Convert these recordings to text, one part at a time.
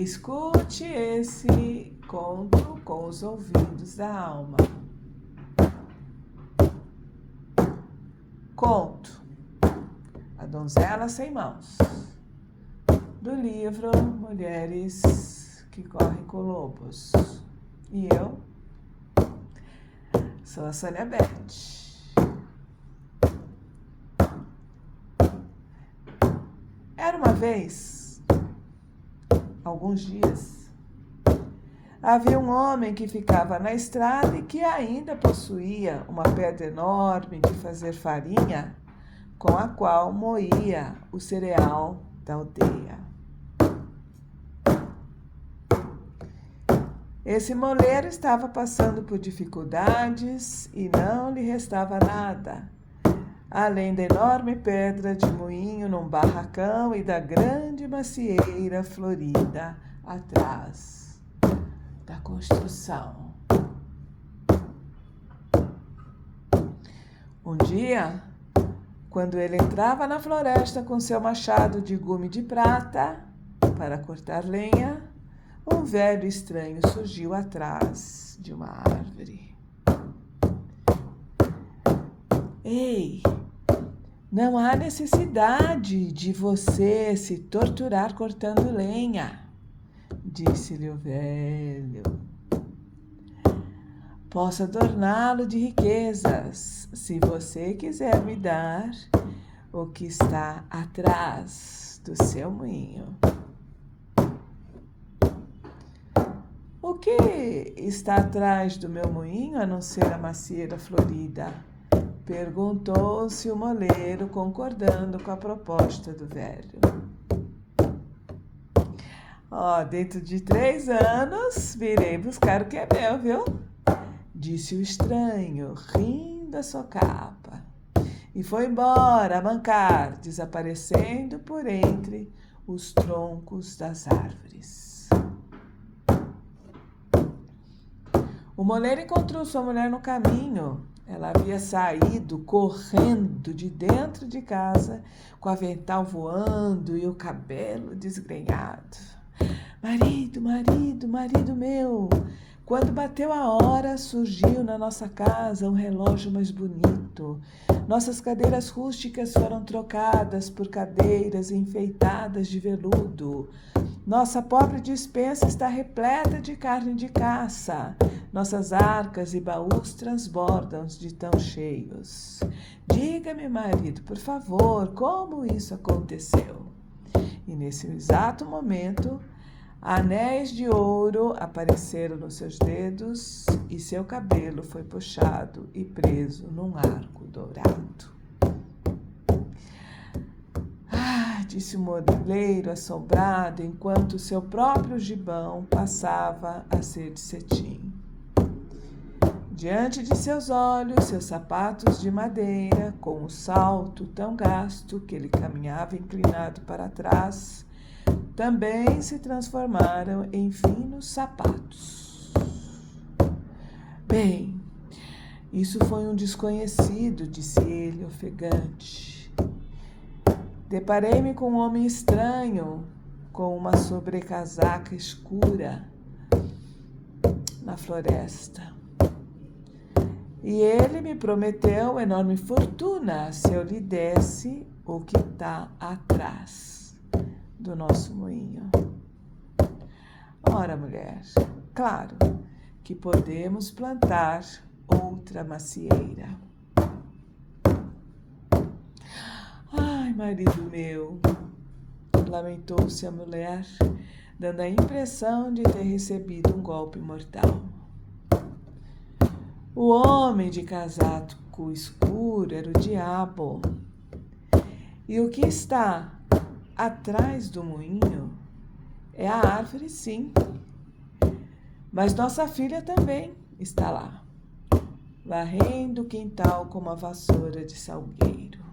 Escute esse conto com os ouvidos da alma. Conto A Donzela Sem Mãos, do livro Mulheres que Correm com Lobos. E eu sou a Sônia Beth. Era uma vez, alguns dias, havia um homem que ficava na estrada e que ainda possuía uma pedra enorme de fazer farinha, com a qual moía o cereal da aldeia. Esse moleiro estava passando por dificuldades e não lhe restava nada, além da enorme pedra de moinho num barracão e da grande macieira florida atrás da construção. Um dia, quando ele entrava na floresta com seu machado de gume de prata para cortar lenha, um velho estranho surgiu atrás de uma árvore. Ei, não há necessidade de você se torturar cortando lenha, disse-lhe o velho. Posso adorná-lo de riquezas, se você quiser me dar o que está atrás do seu moinho. O que está atrás do meu moinho, a não ser a macieira florida? Perguntou-se o moleiro, concordando com a proposta do velho. Dentro de 3 anos, virei buscar o que é meu, viu? Disse o estranho, rindo a socapa. E foi embora a mancar, desaparecendo por entre os troncos das árvores. O moleiro encontrou sua mulher no caminho. Ela havia saído correndo de dentro de casa, com o avental voando e o cabelo desgrenhado. Marido, marido, marido meu! Quando bateu a hora, surgiu na nossa casa um relógio mais bonito. Nossas cadeiras rústicas foram trocadas por cadeiras enfeitadas de veludo. Nossa pobre despensa está repleta de carne de caça. Nossas arcas e baús transbordam de tão cheios. Diga-me, marido, por favor, como isso aconteceu? E nesse exato momento, anéis de ouro apareceram nos seus dedos e seu cabelo foi puxado e preso num arco dourado. Disse o moleiro assombrado, enquanto seu próprio gibão passava a ser de cetim. Diante de seus olhos, seus sapatos de madeira, com o salto tão gasto que ele caminhava inclinado para trás, também se transformaram em finos sapatos. Bem, isso foi um desconhecido, disse ele, ofegante. Deparei-me com um homem estranho, com uma sobrecasaca escura na floresta. E ele me prometeu enorme fortuna se eu lhe desse o que está atrás do nosso moinho. Ora, mulher, claro que podemos plantar outra macieira. Ai, marido meu, lamentou-se a mulher, dando a impressão de ter recebido um golpe mortal. O homem de casaco escuro era o diabo. E o que está atrás do moinho é a árvore, sim. Mas nossa filha também está lá, varrendo o quintal com uma vassoura de salgueiro.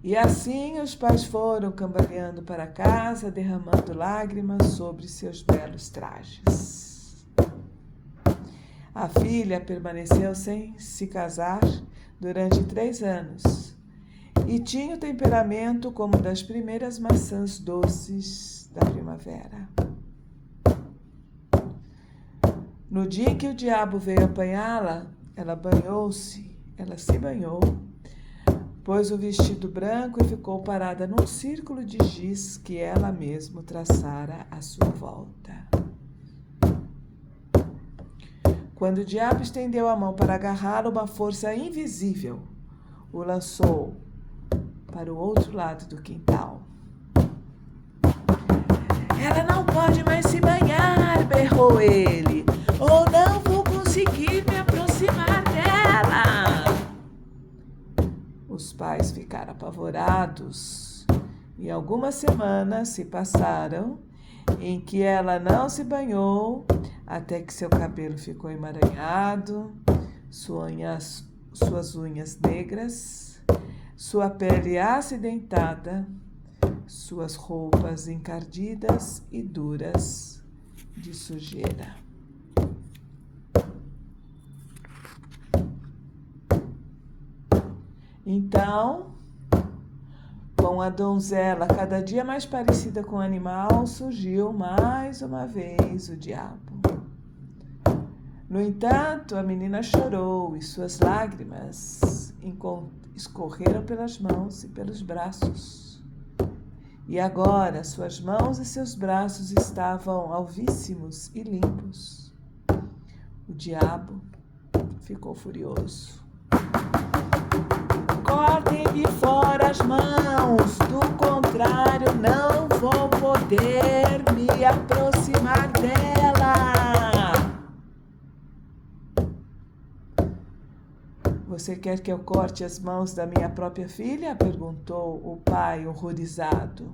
E assim os pais foram cambaleando para casa, derramando lágrimas sobre seus belos trajes. A filha permaneceu sem se casar durante 3 anos e tinha o temperamento como das primeiras maçãs doces da primavera. No dia em que o diabo veio apanhá-la, ela se banhou, pôs o vestido branco e ficou parada num círculo de giz que ela mesma traçara à sua volta. Quando o diabo estendeu a mão para agarrá-lo, uma força invisível o lançou para o outro lado do quintal. Ela não pode mais se banhar, berrou ele, ou não vou conseguir me aproximar dela. Os pais ficaram apavorados e algumas semanas se passaram em que ela não se banhou até que seu cabelo ficou emaranhado, suas unhas negras, sua pele acidentada, suas roupas encardidas e duras de sujeira. Então, com a donzela cada dia mais parecida com o animal, surgiu mais uma vez o diabo. No entanto, a menina chorou e suas lágrimas escorreram pelas mãos e pelos braços. E agora suas mãos e seus braços estavam alvíssimos e limpos. O diabo ficou furioso. Cortem-me fora as mãos, do contrário não vou poder me aproximar dela. Você quer que eu corte as mãos da minha própria filha? Perguntou o pai horrorizado.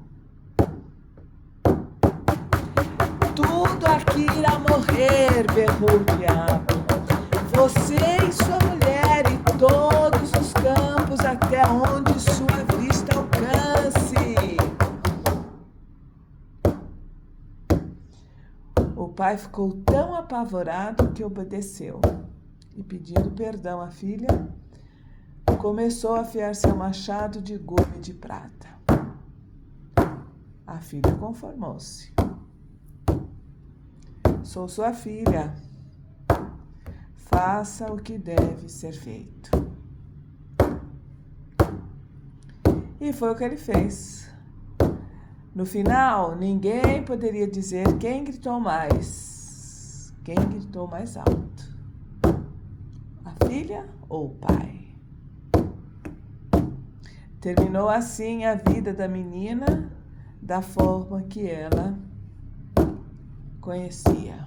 Tudo aqui irá morrer, berrou o diabo. Você e sua mulher e todos os campos até onde sua vista alcance. O pai ficou tão apavorado que obedeceu e, pedindo perdão à filha, começou a afiar seu machado de gume de prata. A filha conformou-se. Sou sua filha. Faça o que deve ser feito. E foi o que ele fez. No final, ninguém poderia dizer quem gritou mais alto. A filha ou o pai? Terminou assim a vida da menina da forma que ela conhecia.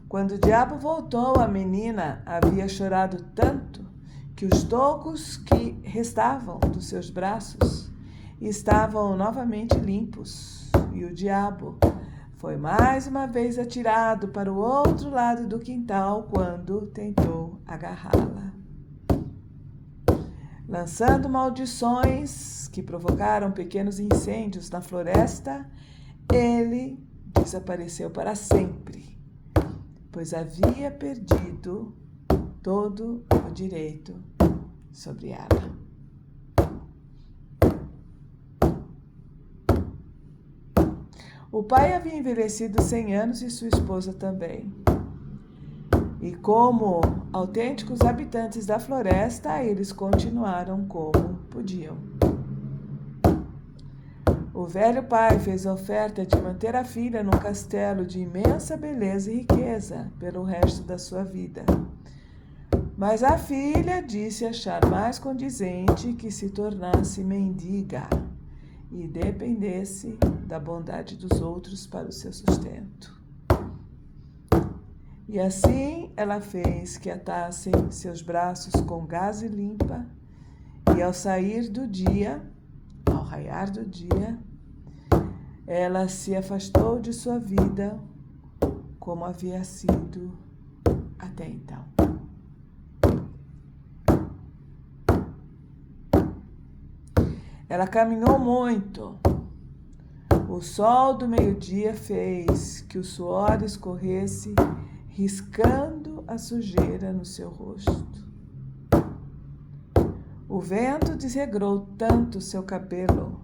Quando o diabo voltou, a menina havia chorado tanto que os tocos que restavam dos seus braços estavam novamente limpos, e o diabo foi mais uma vez atirado para o outro lado do quintal quando tentou agarrá-la. Lançando maldições que provocaram pequenos incêndios na floresta, ele desapareceu para sempre, pois havia perdido todo o direito sobre ela. O pai havia envelhecido 100 anos e sua esposa também. E como autênticos habitantes da floresta, eles continuaram como podiam. O velho pai fez a oferta de manter a filha num castelo de imensa beleza e riqueza pelo resto da sua vida. Mas a filha disse achar mais condizente que se tornasse mendiga e dependesse da bondade dos outros para o seu sustento. E assim ela fez que atassem seus braços com gaze limpa, e ao raiar do dia, ela se afastou de sua vida como havia sido até então. Ela caminhou muito. O sol do meio-dia fez que o suor escorresse, riscando a sujeira no seu rosto. O vento desregrou tanto seu cabelo,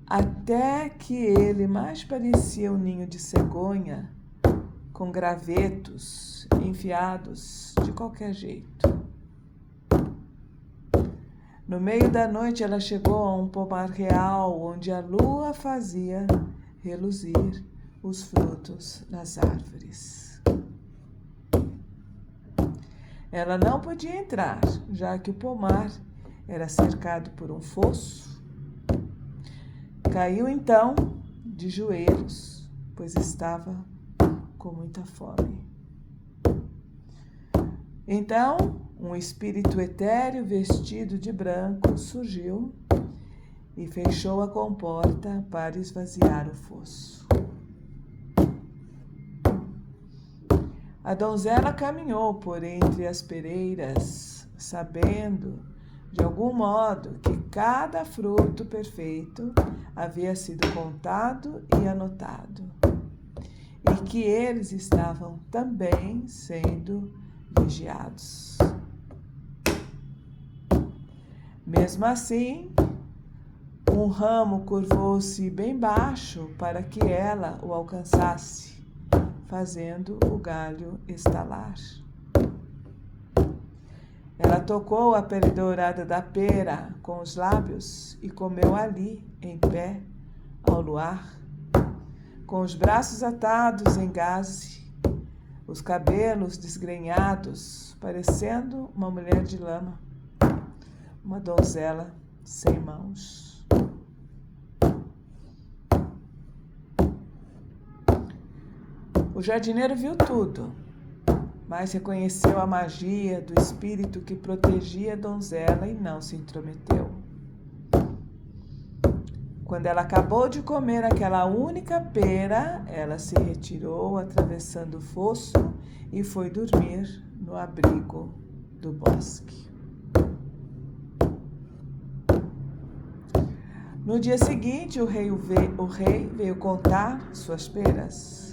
até que ele mais parecia um ninho de cegonha, com gravetos enfiados de qualquer jeito. No meio da noite ela chegou a um pomar real, onde a lua fazia reluzir os frutos das árvores. Ela não podia entrar, já que o pomar era cercado por um fosso. Caiu então de joelhos, pois estava com muita fome. Então, um espírito etéreo vestido de branco surgiu e fechou a comporta para esvaziar o fosso. A donzela caminhou por entre as pereiras, sabendo, de algum modo, que cada fruto perfeito havia sido contado e anotado, e que eles estavam também sendo vigiados. Mesmo assim, um ramo curvou-se bem baixo para que ela o alcançasse, fazendo o galho estalar. Ela tocou a pele dourada da pera com os lábios e comeu ali, em pé, ao luar, com os braços atados em gaze, os cabelos desgrenhados, parecendo uma mulher de lama, uma donzela sem mãos. O jardineiro viu tudo, mas reconheceu a magia do espírito que protegia a donzela e não se intrometeu. Quando ela acabou de comer aquela única pera, ela se retirou, atravessando o fosso, e foi dormir no abrigo do bosque. No dia seguinte, o rei veio contar suas peras.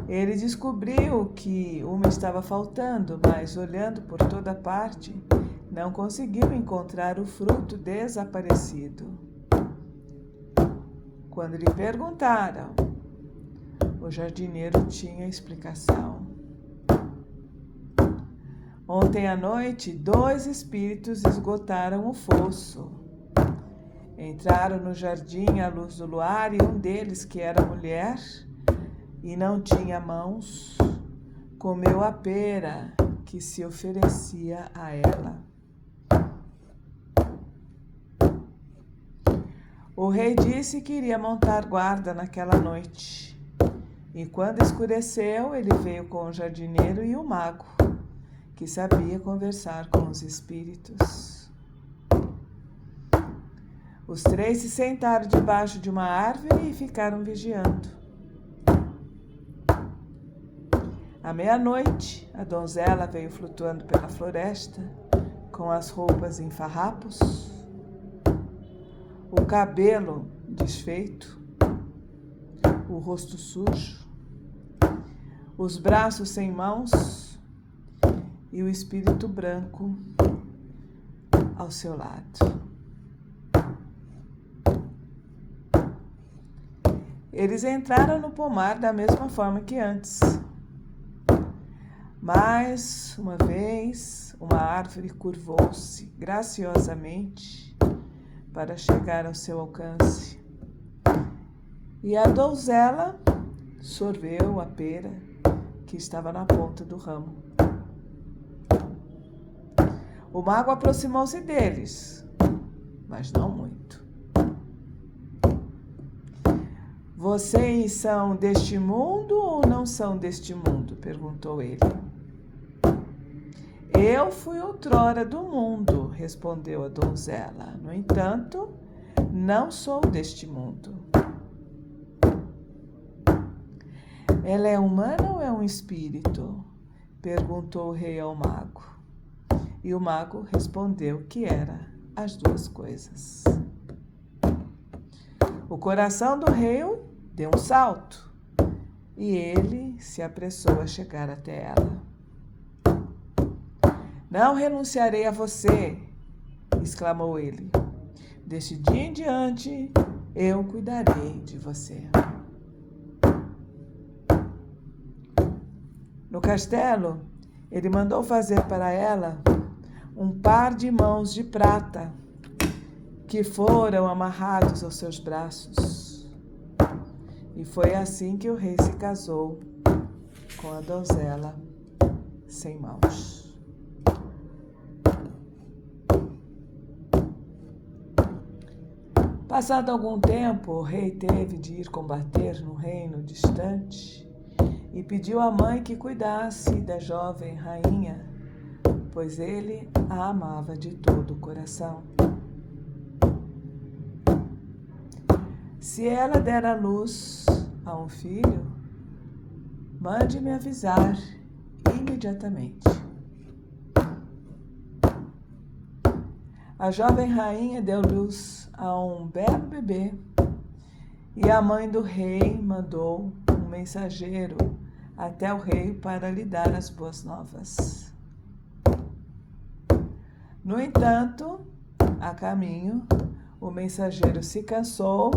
Ele descobriu que uma estava faltando, mas, olhando por toda parte, não conseguiu encontrar o fruto desaparecido. Quando lhe perguntaram, o jardineiro tinha explicação. Ontem à noite, 2 espíritos esgotaram o fosso. Entraram no jardim à luz do luar e um deles, que era mulher e não tinha mãos, comeu a pera que se oferecia a ela. O rei disse que iria montar guarda naquela noite. E quando escureceu, ele veio com o jardineiro e o mago, que sabia conversar com os espíritos. Os 3 se sentaram debaixo de uma árvore e ficaram vigiando. À meia-noite, a donzela veio flutuando pela floresta, com as roupas em farrapos, o cabelo desfeito, o rosto sujo, os braços sem mãos e o espírito branco ao seu lado. Eles entraram no pomar da mesma forma que antes. Mais uma vez, uma árvore curvou-se graciosamente para chegar ao seu alcance. E a donzela sorveu a pera que estava na ponta do ramo. O mago aproximou-se deles, mas não muito. Vocês são deste mundo ou não são deste mundo? Perguntou ele. Eu fui outrora do mundo, respondeu a donzela. No entanto, não sou deste mundo. Ela é humana ou é um espírito? Perguntou o rei ao mago. E o mago respondeu que era as 2 coisas. O coração do rei deu um salto e ele se apressou a chegar até ela. Não renunciarei a você, exclamou ele. Deste dia em diante, eu cuidarei de você. No castelo, ele mandou fazer para ela um par de mãos de prata que foram amarrados aos seus braços. E foi assim que o rei se casou com a donzela sem mãos. Passado algum tempo, o rei teve de ir combater num reino distante e pediu à mãe que cuidasse da jovem rainha, pois ele a amava de todo o coração. Se ela der à luz a um filho, mande-me avisar imediatamente. A jovem rainha deu luz a um belo bebê e a mãe do rei mandou um mensageiro até o rei para lhe dar as boas novas. No entanto, a caminho, o mensageiro se cansou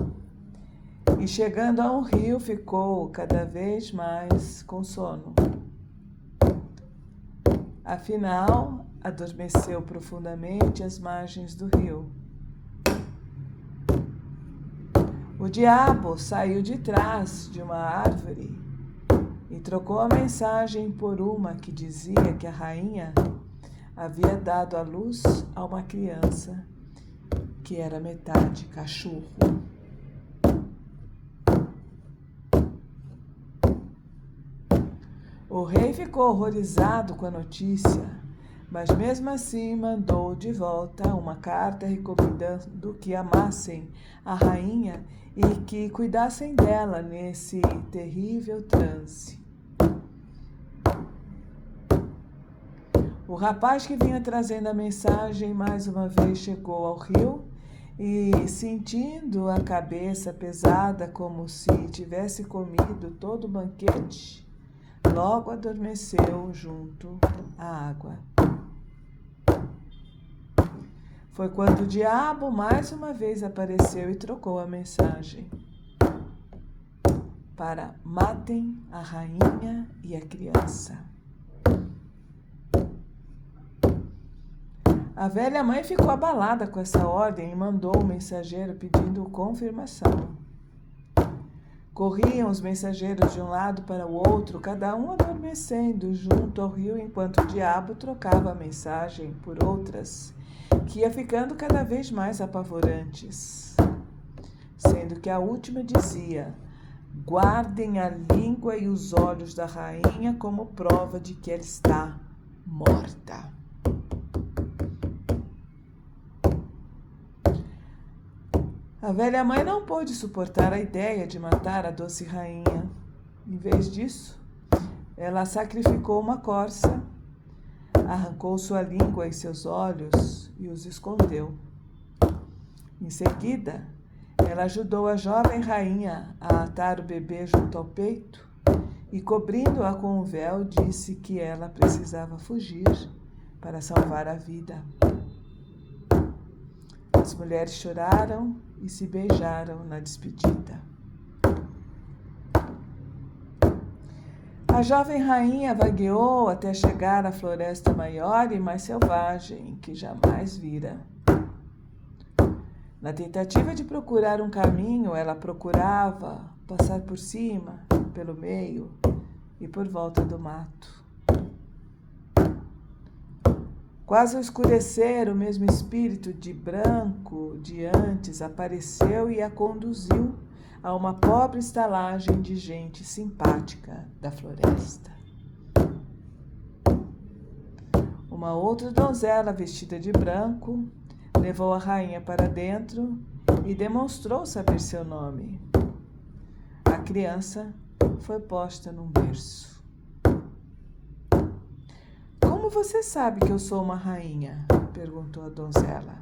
e, chegando a um rio, ficou cada vez mais com sono. Afinal, adormeceu profundamente às margens do rio. O diabo saiu de trás de uma árvore e trocou a mensagem por uma que dizia que a rainha havia dado à luz a uma criança que era metade cachorro. O rei ficou horrorizado com a notícia, mas mesmo assim mandou de volta uma carta recomendando que amassem a rainha e que cuidassem dela nesse terrível transe. O rapaz que vinha trazendo a mensagem mais uma vez chegou ao rio e, sentindo a cabeça pesada como se tivesse comido todo o banquete, logo adormeceu junto à água. Foi quando o diabo mais uma vez apareceu e trocou a mensagem para matem a rainha e a criança. A velha mãe ficou abalada com essa ordem e mandou o mensageiro pedindo confirmação. Corriam os mensageiros de um lado para o outro, cada um adormecendo junto ao rio, enquanto o diabo trocava a mensagem por outras, que ia ficando cada vez mais apavorantes, sendo que a última dizia: guardem a língua e os olhos da rainha como prova de que ela está morta. A velha mãe não pôde suportar a ideia de matar a doce rainha. Em vez disso, ela sacrificou uma corça, arrancou sua língua e seus olhos e os escondeu. Em seguida, ela ajudou a jovem rainha a atar o bebê junto ao peito e, cobrindo-a com um véu, disse que ela precisava fugir para salvar a vida. As mulheres choraram e se beijaram na despedida. A jovem rainha vagueou até chegar à floresta maior e mais selvagem que jamais vira. Na tentativa de procurar um caminho, ela procurava passar por cima, pelo meio e por volta do mato. Quase ao escurecer, o mesmo espírito de branco de antes apareceu e a conduziu a uma pobre estalagem de gente simpática da floresta. Uma outra donzela vestida de branco levou a rainha para dentro e demonstrou saber seu nome. A criança foi posta num berço. Como você sabe que eu sou uma rainha? Perguntou a donzela.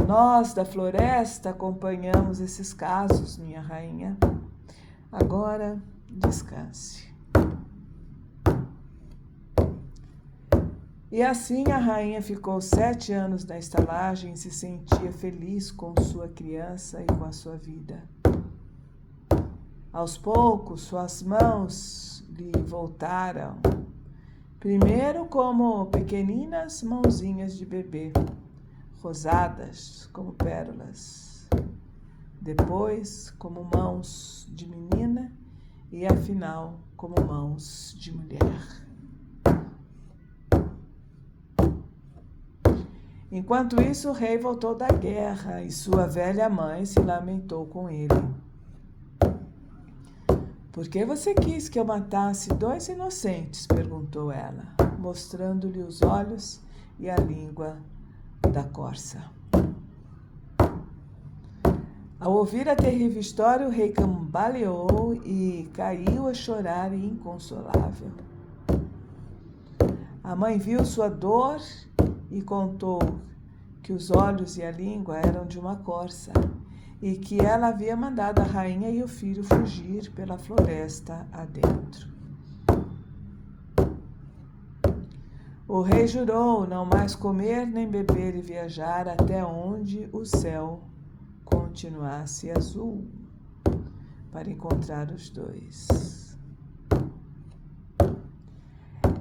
Nós, da floresta, acompanhamos esses casos, minha rainha. Agora, descanse. E assim a rainha ficou 7 anos na estalagem e se sentia feliz com sua criança e com a sua vida. Aos poucos, suas mãos lhe voltaram, primeiro como pequeninas mãozinhas de bebê, rosadas como pérolas, depois como mãos de menina e afinal como mãos de mulher. Enquanto isso, o rei voltou da guerra e sua velha mãe se lamentou com ele. Por que você quis que eu matasse 2 inocentes? Perguntou ela, mostrando-lhe os olhos e a língua da corça. Ao ouvir a terrível história, o rei cambaleou e caiu a chorar inconsolável. A mãe viu sua dor e contou que os olhos e a língua eram de uma corça e que ela havia mandado a rainha e o filho fugir pela floresta adentro. O rei jurou não mais comer, nem beber e viajar até onde o céu continuasse azul para encontrar os 2.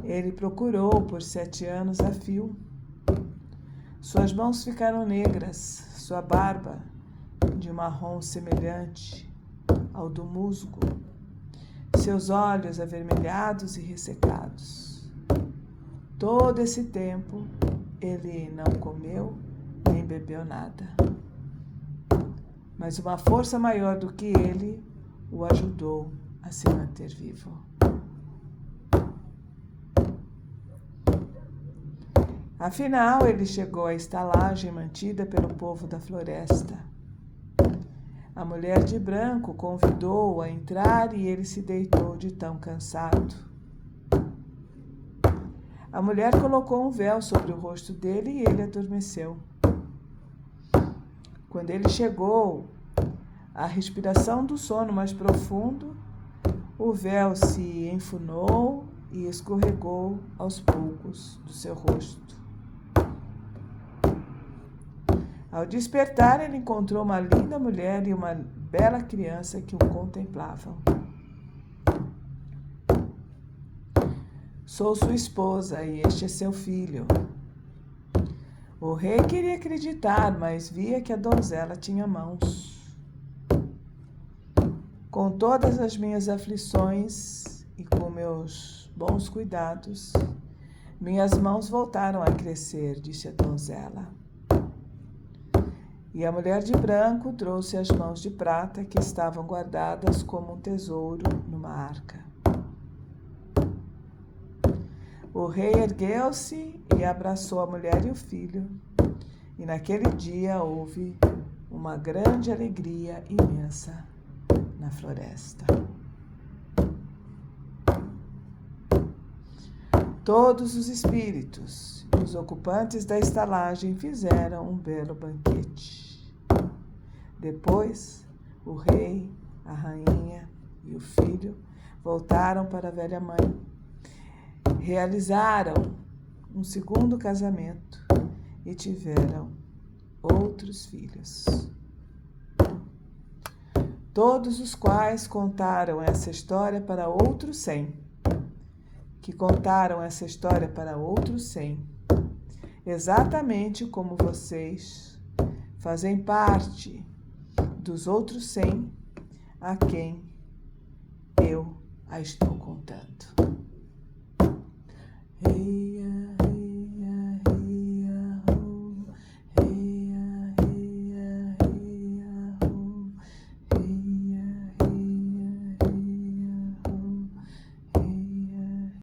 Ele procurou por 7 anos a fio. Suas mãos ficaram negras, sua barba de marrom semelhante ao do musgo, seus olhos avermelhados e ressecados. Todo esse tempo ele não comeu nem bebeu nada. Mas uma força maior do que ele o ajudou a se manter vivo. Afinal, ele chegou à estalagem mantida pelo povo da floresta. A mulher de branco convidou-o a entrar e ele se deitou de tão cansado. A mulher colocou um véu sobre o rosto dele e ele adormeceu. Quando ele chegou à respiração do sono mais profundo, o véu se enfunou e escorregou aos poucos do seu rosto. Ao despertar, ele encontrou uma linda mulher e uma bela criança que o contemplavam. Sou sua esposa e este é seu filho. O rei queria acreditar, mas via que a donzela tinha mãos. Com todas as minhas aflições e com meus bons cuidados, minhas mãos voltaram a crescer, disse a donzela. E a mulher de branco trouxe as mãos de prata que estavam guardadas como um tesouro numa arca. O rei ergueu-se e abraçou a mulher e o filho, e naquele dia houve uma grande alegria imensa na floresta. Todos os espíritos e os ocupantes da estalagem fizeram um belo banquete. Depois, o rei, a rainha e o filho voltaram para a velha mãe. Realizaram um segundo casamento e tiveram outros filhos. Todos os quais contaram essa história para outros 100, que contaram essa história para outros 100, exatamente como vocês fazem parte dos outros 100 a quem eu a estou contando.